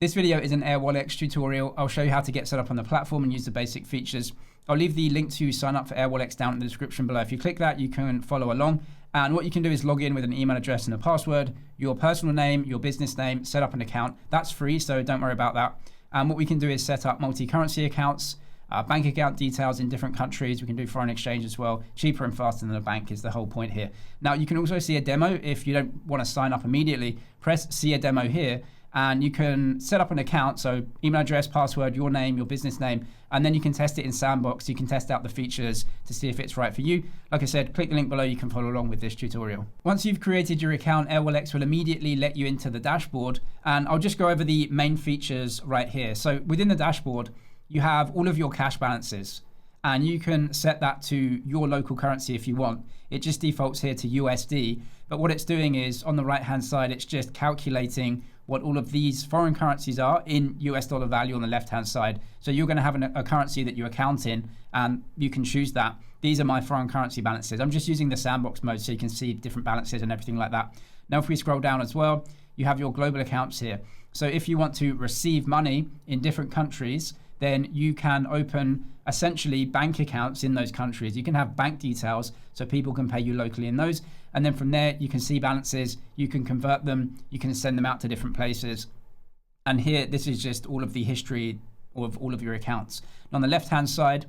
This video is an Airwallex tutorial. I'll show you how to get set up on the platform and use the basic features. I'll leave the link to sign up for Airwallex down in the description below. If you click that, you can follow along. And what you can do is log in with an email address and a password, your personal name, your business name, set up an account. That's free, so don't worry about that. And what we can do is set up multi-currency accounts, bank account details in different countries. We can do foreign exchange as well. Cheaper and faster than a bank is the whole point here. Now, you can also see a demo. If you don't want to sign up immediately, press see a demo here. And you can set up an account, so email address, password, your name, your business name, and then you can test it in Sandbox. You can test out the features to see if it's right for you. Like I said, click the link below, you can follow along with this tutorial. Once you've created your account, Airwallex will immediately let you into the dashboard, and I'll just go over the main features right here. So within the dashboard, you have all of your cash balances, and you can set that to your local currency if you want. It just defaults here to USD, but what it's doing is on the right-hand side, it's just calculating what all of these foreign currencies are in US dollar value on the left-hand side. So you're going to have a currency that you account in, and you can choose that. These are my foreign currency balances. I'm just using the Sandbox mode so you can see different balances and everything like that. Now, if we scroll down as well, you have your global accounts here. So if you want to receive money in different countries, then you can open essentially bank accounts in those countries. You can have bank details so people can pay you locally in those. And then from there, you can see balances, you can convert them, you can send them out to different places. And here, this is just all of the history of all of your accounts. And on the left-hand side,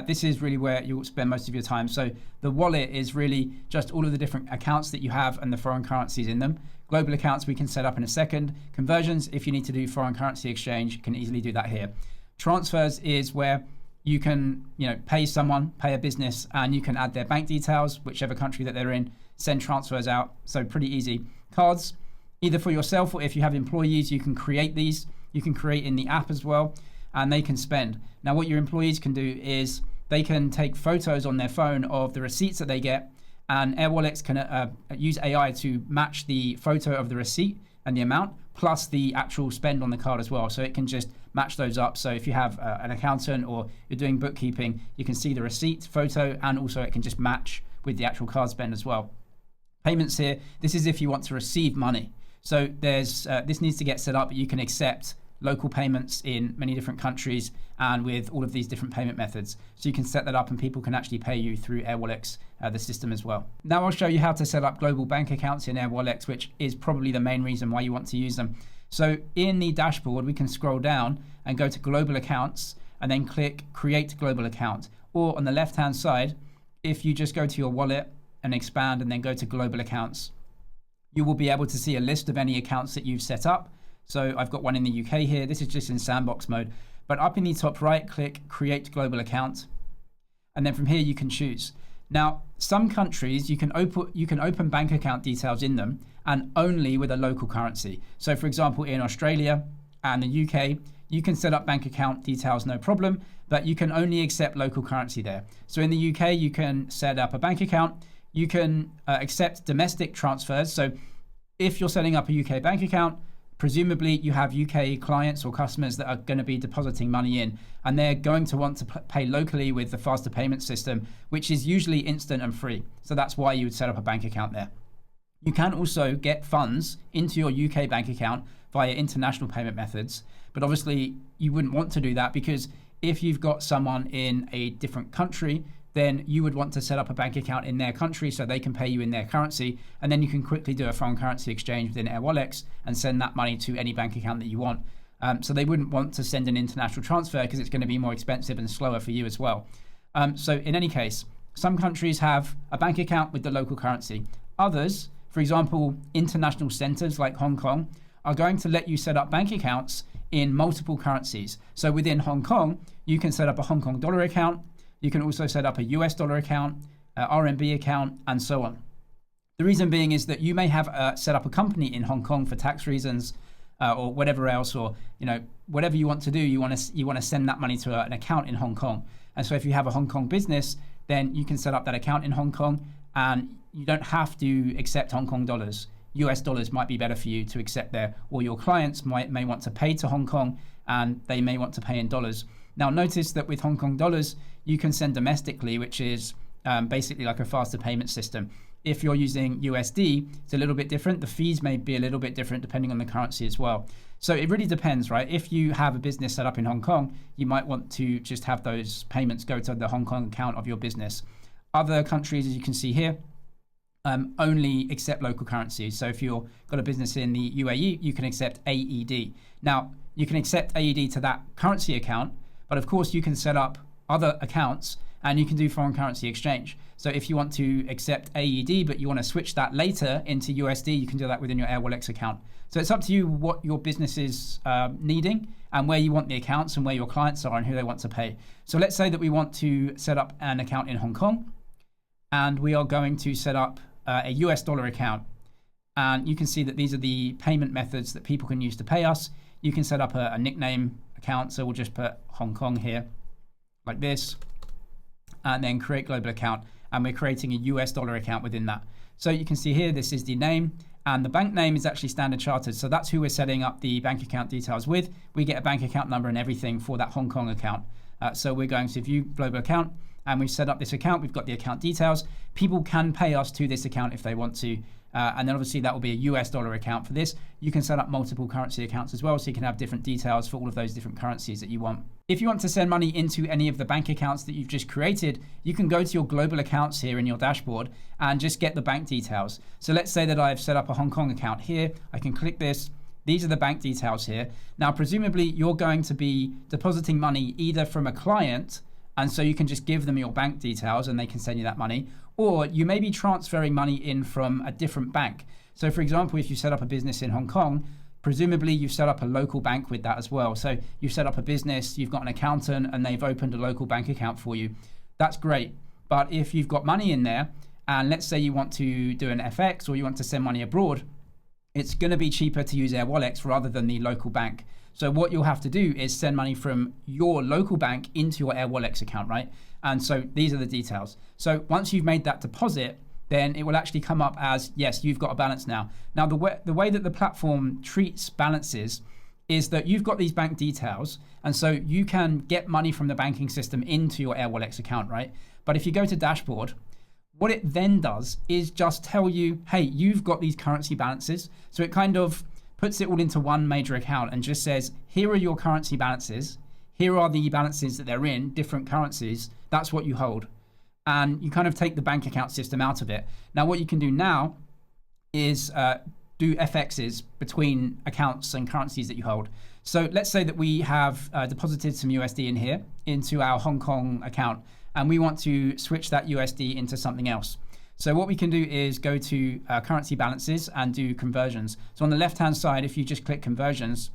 this is really where you'll spend most of your time. So the wallet is really just all of the different accounts that you have and the foreign currencies in them. Global accounts we can set up in a second. Conversions, if you need to do foreign currency exchange, you can easily do that here. Transfers is where you can, pay someone, pay a business, and you can add their bank details, whichever country that they're in, send transfers out. So pretty easy. Cards, either for yourself or if you have employees, you can create these. You can create in the app as well, and they can spend. Now, what your employees can do is they can take photos on their phone of the receipts that they get, and Airwallex can use AI to match the photo of the receipt and the amount, plus the actual spend on the card as well. So it can just match those up. So if you have an accountant or you're doing bookkeeping, you can see the receipt, photo, and also it can just match with the actual card spend as well. Payments here, this is if you want to receive money. So there's this needs to get set up. You can accept local payments in many different countries and with all of these different payment methods. So you can set that up and people can actually pay you through Airwallex, the system as well. Now I'll show you how to set up global bank accounts in Airwallex, which is probably the main reason why you want to use them. So in the dashboard, we can scroll down and go to global accounts and then click create global account. Or on the left-hand side, if you just go to your wallet and expand and then go to global accounts, you will be able to see a list of any accounts that you've set up. So I've got one in the UK here. This is just in Sandbox mode. But up in the top right, click create global account. And then from here, you can choose. Now, some countries, you can open bank account details in them and only with a local currency. So for example, in Australia and the UK, you can set up bank account details, no problem, but you can only accept local currency there. So in the UK, you can set up a bank account. You can accept domestic transfers. So if you're setting up a UK bank account, presumably you have UK clients or customers that are going to be depositing money in, and they're going to want to pay locally with the faster payment system, which is usually instant and free. So that's why you would set up a bank account there. You can also get funds into your UK bank account via international payment methods, but obviously you wouldn't want to do that because if you've got someone in a different country, then you would want to set up a bank account in their country so they can pay you in their currency, and then you can quickly do a foreign currency exchange within Airwallex and send that money to any bank account that you want. So they wouldn't want to send an international transfer because it's going to be more expensive and slower for you as well. So in any case, some countries have a bank account with the local currency. Others, for example, international centers like Hong Kong, are going to let you set up bank accounts in multiple currencies. So within Hong Kong, you can set up a Hong Kong dollar account. You can also set up a US dollar account, RMB account, and so on. The reason being is that you may have set up a company in Hong Kong for tax reasons or whatever else, or whatever you want to do, you want to send that money to an account in Hong Kong. And so if you have a Hong Kong business, then you can set up that account in Hong Kong, and you don't have to accept Hong Kong dollars. US dollars might be better for you to accept there, or your clients may want to pay to Hong Kong and they may want to pay in dollars. Now notice that with Hong Kong dollars, you can send domestically, which is basically like a faster payment system. If you're using USD, it's a little bit different. The fees may be a little bit different depending on the currency as well. So it really depends, right? If you have a business set up in Hong Kong, you might want to just have those payments go to the Hong Kong account of your business. Other countries, as you can see here, only accept local currencies. So if you've got a business in the UAE, you can accept AED. Now, you can accept AED to that currency account, but of course you can set up other accounts and you can do foreign currency exchange. So if you want to accept AED, but you want to switch that later into USD, you can do that within your Airwallex account. So it's up to you what your business is needing and where you want the accounts and where your clients are and who they want to pay. So let's say that we want to set up an account in Hong Kong, and we are going to set up a US dollar account. And you can see that these are the payment methods that people can use to pay us. You can set up a nickname account. So we'll just put Hong Kong here like this, and then create global account. And we're creating a US dollar account within that. So you can see here, this is the name, and the bank name is actually Standard Chartered. So that's who we're setting up the bank account details with. We get a bank account number and everything for that Hong Kong account. So we're going to view global account, and we've set up this account. We've got the account details. People can pay us to this account if they want to. And then obviously that will be a US dollar account for this. You can set up multiple currency accounts as well, so you can have different details for all of those different currencies that you want. If you want to send money into any of the bank accounts that you've just created, you can go to your global accounts here in your dashboard and just get the bank details. So let's say that I've set up a Hong Kong account here. I can click this. These are the bank details here. Now, presumably you're going to be depositing money either from a client, and so you can just give them your bank details and they can send you that money, or you may be transferring money in from a different bank. So for example, if you set up a business in Hong Kong, presumably you've set up a local bank with that as well. So you've set up a business, you've got an accountant, and they've opened a local bank account for you. That's great. But if you've got money in there, and let's say you want to do an FX or you want to send money abroad, it's going to be cheaper to use Airwallex rather than the local bank. So what you'll have to do is send money from your local bank into your Airwallex account, right? And so these are the details. So once you've made that deposit, then it will actually come up as, yes, you've got a balance now. Now, the way that the platform treats balances is that you've got these bank details, and so you can get money from the banking system into your Airwallex account, right? But if you go to dashboard, what it then does is just tell you, hey, you've got these currency balances. So it kind of puts it all into one major account and just says, here are your currency balances. Here are the balances that they're in, different currencies. That's what you hold. And you kind of take the bank account system out of it. Now, what you can do now is do FXs between accounts and currencies that you hold. So let's say that we have deposited some USD in here into our Hong Kong account, and we want to switch that USD into something else. So what we can do is go to currency balances and do conversions. So on the left-hand side, if you just click conversions,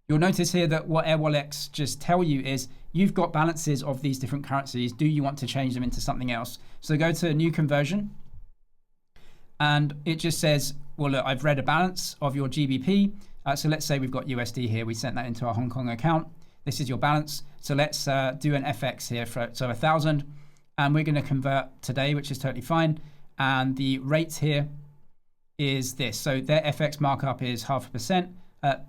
you'll notice here that what Airwallex just tell you is you've got balances of these different currencies. Do you want to change them into something else? So go to new conversion, and it just says, well, look, I've read a balance of your GBP. So let's say we've got USD here. We sent that into our Hong Kong account. This is your balance. So let's do an FX here for 1,000. And we're going to convert today, which is totally fine. And the rate here is this. So their FX markup is 0.5%.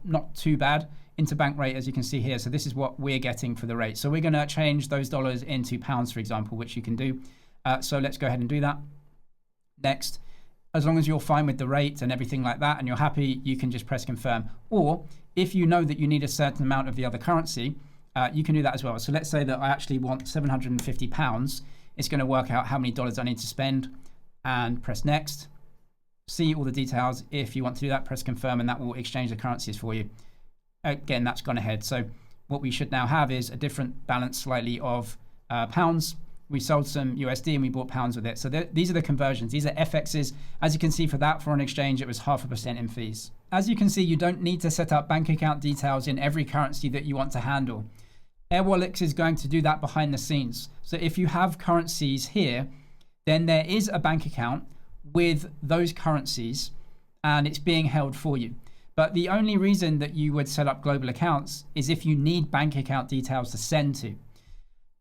Not too bad. Interbank rate, as you can see here. So this is what we're getting for the rate. So we're going to change those dollars into pounds, for example, which you can do. So let's go ahead and do that. Next. As long as you're fine with the rate and everything like that and you're happy, you can just press confirm. Or if you know that you need a certain amount of the other currency, you can do that as well. So let's say that I actually want £750. It's going to work out how many dollars I need to spend, and press next. See all the details. If you want to do that, press confirm, and that will exchange the currencies for you. Again, that's gone ahead. So what we should now have is a different balance slightly of pounds. We sold some USD and we bought pounds with it. So these are the conversions. These are FXs. As you can see, for that foreign exchange, it was 0.5% in fees. As you can see, you don't need to set up bank account details in every currency that you want to handle. Airwallex is going to do that behind the scenes. So if you have currencies here, then there is a bank account with those currencies and it's being held for you. But the only reason that you would set up global accounts is if you need bank account details to send to.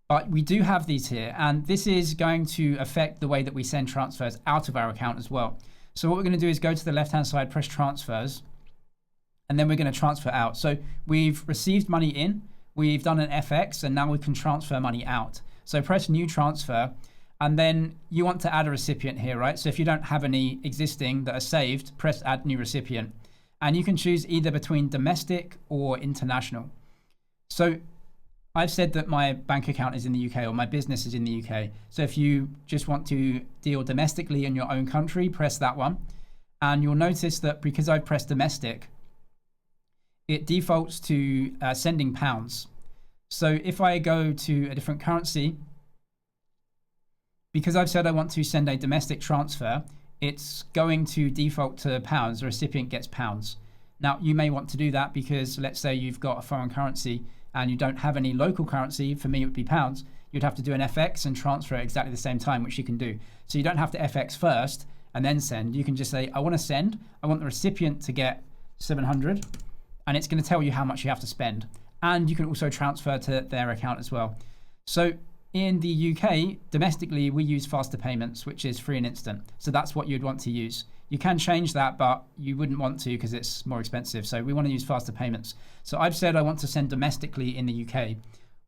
But we do have these here, and this is going to affect the way that we send transfers out of our account as well. So what we're going to do is go to the left-hand side, press transfers, and then we're going to transfer out. So we've received money in, we've done an FX, and now we can transfer money out. So press new transfer, And then you want to add a recipient here, right? So if you don't have any existing that are saved, press add new recipient. And you can choose either between domestic or international. So I've said that my bank account is in the UK or my business is in the UK. So if you just want to deal domestically in your own country, press that one. And you'll notice that because I've pressed domestic, it defaults to sending pounds. So if I go to a different currency, because I've said I want to send a domestic transfer, it's going to default to pounds. The recipient gets pounds. Now, you may want to do that because let's say you've got a foreign currency and you don't have any local currency. For me, it would be pounds. You'd have to do an FX and transfer at exactly the same time, which you can do. So you don't have to FX first and then send. You can just say, I want to send. I want the recipient to get 700, and it's going to tell you how much you have to spend. And you can also transfer to their account as well. So in the UK, domestically, we use faster payments, which is free and instant. So that's what you'd want to use. You can change that, but you wouldn't want to because it's more expensive. So we want to use faster payments. So I've said I want to send domestically in the UK.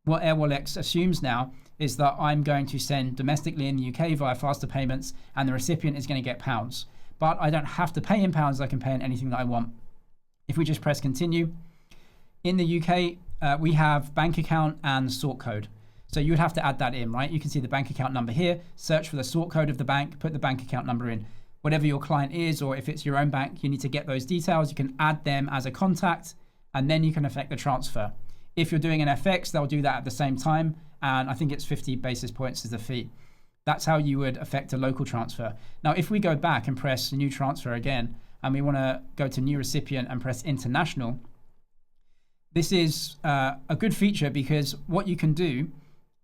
What Airwallex assumes now is that I'm going to send domestically in the UK via faster payments, and the recipient is going to get pounds. But I don't have to pay in pounds. I can pay in anything that I want. If we just press continue, in the UK, we have bank account and sort code. So you would have to add that in, right? You can see the bank account number here, search for the sort code of the bank, put the bank account number in. Whatever your client is, or if it's your own bank, you need to get those details. You can add them as a contact, and then you can effect the transfer. If you're doing an FX, they'll do that at the same time, and I think it's 50 basis points is the fee. That's how you would effect a local transfer. Now, if we go back and press new transfer again, and we want to go to new recipient and press international, this is a good feature because what you can do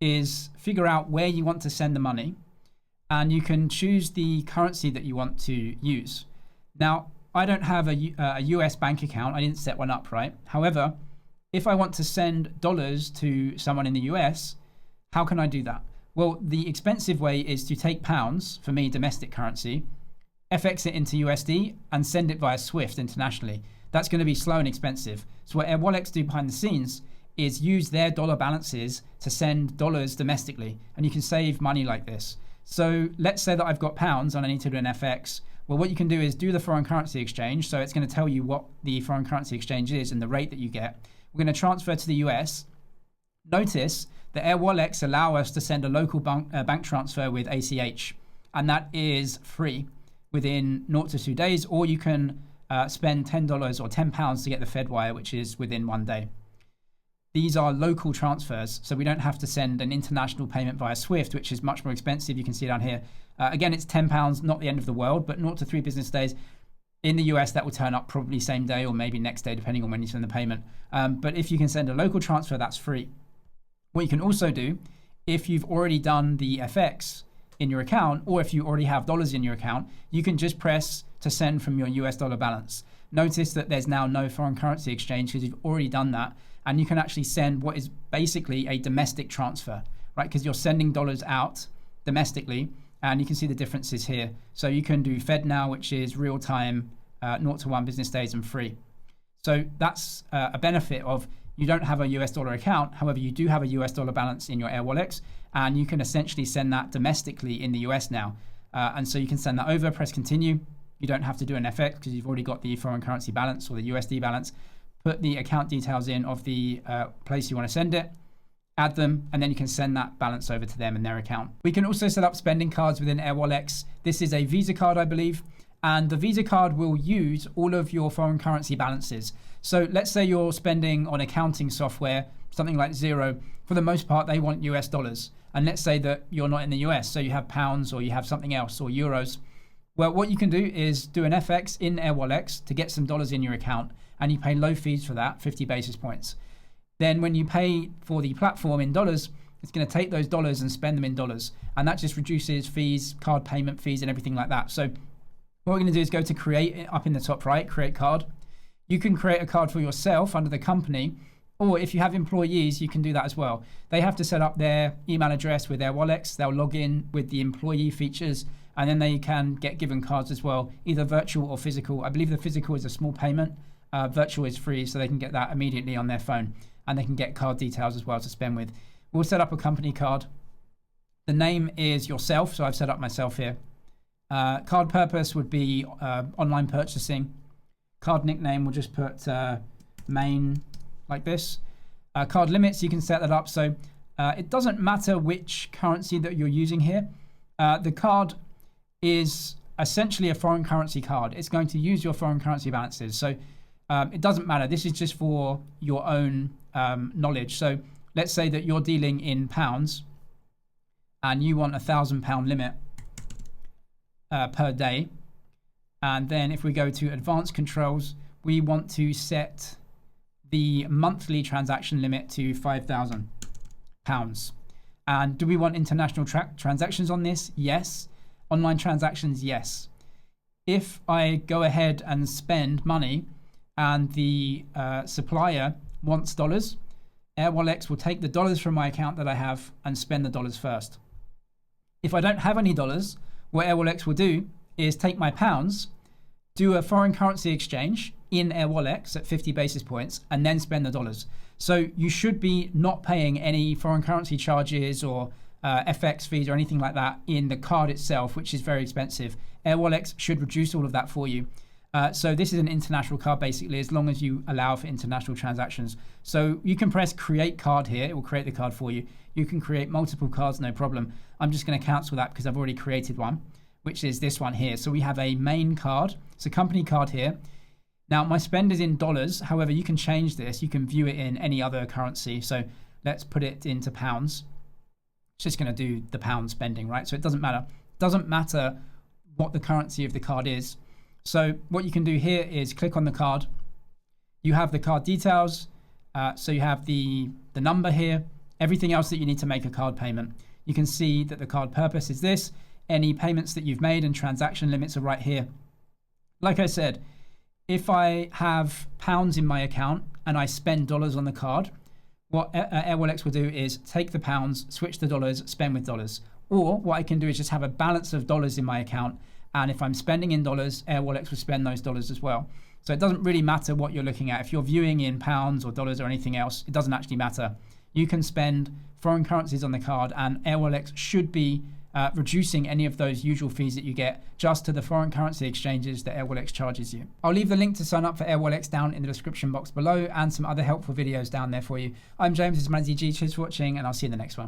is figure out where you want to send the money, and you can choose the currency that you want to use. Now, I don't have a US bank account. I didn't set one up, right? However, if I want to send dollars to someone in the US, how can I do that? Well, the expensive way is to take pounds, for me, domestic currency, FX it into USD, and send it via Swift internationally. That's going to be slow and expensive. So what Airwallex do behind the scenes is use their dollar balances to send dollars domestically, and you can save money like this. So let's say that I've got pounds and I need to do an FX. Well, what you can do is do the foreign currency exchange. So it's going to tell you what the foreign currency exchange is and the rate that you get. We're going to transfer to the US. Notice that Airwallex allow us to send a local bank transfer with ACH, and that is free within 0 to 2 days, or you can spend $10 or £10 to get the Fedwire, which is within 1 day. These are local transfers, so we don't have to send an international payment via Swift, which is much more expensive. You can see down here. Again, it's £10, not the end of the world, but 0 to 3 business days. In the US, that will turn up probably same day or maybe next day, depending on when you send the payment. But if you can send a local transfer, that's free. What you can also do, if you've already done the FX in your account, or if you already have dollars in your account, you can just press to send from your US dollar balance. Notice that there's now no foreign currency exchange because you've already done that. And you can actually send what is basically a domestic transfer, right? Because you're sending dollars out domestically, and you can see the differences here. So you can do Fed now, which is real time, 0 to 1 business days and free. So that's a benefit of you don't have a US dollar account. However, you do have a US dollar balance in your Airwallex, and you can essentially send that domestically in the US now. And so you can send that over, press continue. You don't have to do an FX because you've already got the foreign currency balance or the USD balance. Put the account details in of the place you want to send it, add them, and then you can send that balance over to them in their account. We can also set up spending cards within Airwallex. This is a Visa card, I believe, and the Visa card will use all of your foreign currency balances. So let's say you're spending on accounting software, something like Xero. For the most part, they want US dollars. And let's say that you're not in the US, so you have pounds or you have something else or euros. Well, what you can do is do an FX in Airwallex to get some dollars in your account, and you pay low fees for that, 50 basis points. Then when you pay for the platform in dollars, it's going to take those dollars and spend them in dollars. And that just reduces fees, card payment fees, and everything like that. So what we're going to do is go to create, up in the top right, create card. You can create a card for yourself under the company, or if you have employees, you can do that as well. They have to set up their email address with Airwallex. They'll log in with the employee features, and then they can get given cards as well, either virtual or physical. I believe the physical is a small payment. Virtual is free, so they can get that immediately on their phone, and they can get card details as well to spend with. We'll set up a company card. The name is yourself, so I've set up myself here. Card purpose would be online purchasing. Card nickname, we'll just put main like this. Card limits, you can set that up. So it doesn't matter which currency that you're using here. The card is essentially a foreign currency card. It's going to use your foreign currency balances. So it doesn't matter. This is just for your own knowledge. So let's say that you're dealing in pounds and you want £1,000 limit per day. And then if we go to advanced controls, we want to set the monthly transaction limit to £5,000. And do we want international transactions on this? Yes. Online transactions? Yes. If I go ahead and spend money and the supplier wants dollars, Airwallex will take the dollars from my account that I have and spend the dollars first. If I don't have any dollars, what Airwallex will do is take my pounds, do a foreign currency exchange in Airwallex at 50 basis points, and then spend the dollars. So you should be not paying any foreign currency charges or FX fees or anything like that in the card itself, which is very expensive. Airwallex should reduce all of that for you. So this is an international card basically, as long as you allow for international transactions. So you can press create card here. It will create the card for you. You can create multiple cards, no problem. I'm just going to cancel that because I've already created one, which is this one here. So we have a main card. It's a company card here. Now my spend is in dollars. However, you can change this. You can view it in any other currency. So let's put it into pounds. It's just going to do the pound spending, right? So it doesn't matter. Doesn't matter what the currency of the card is. So what you can do here is click on the card. You have the card details. So you have the number here, everything else that you need to make a card payment. You can see that the card purpose is this. Any payments that you've made and transaction limits are right here. Like I said, if I have pounds in my account and I spend dollars on the card, what Airwallex will do is take the pounds, switch the dollars, spend with dollars. Or what I can do is just have a balance of dollars in my account. And if I'm spending in dollars, Airwallex will spend those dollars as well. So it doesn't really matter what you're looking at. If you're viewing in pounds or dollars or anything else, it doesn't actually matter. You can spend foreign currencies on the card, and Airwallex should be reducing any of those usual fees that you get just to the foreign currency exchanges that Airwallex charges you. I'll leave the link to sign up for Airwallex down in the description box below and some other helpful videos down there for you. I'm James, this is ManZG. Cheers for watching, and I'll see you in the next one.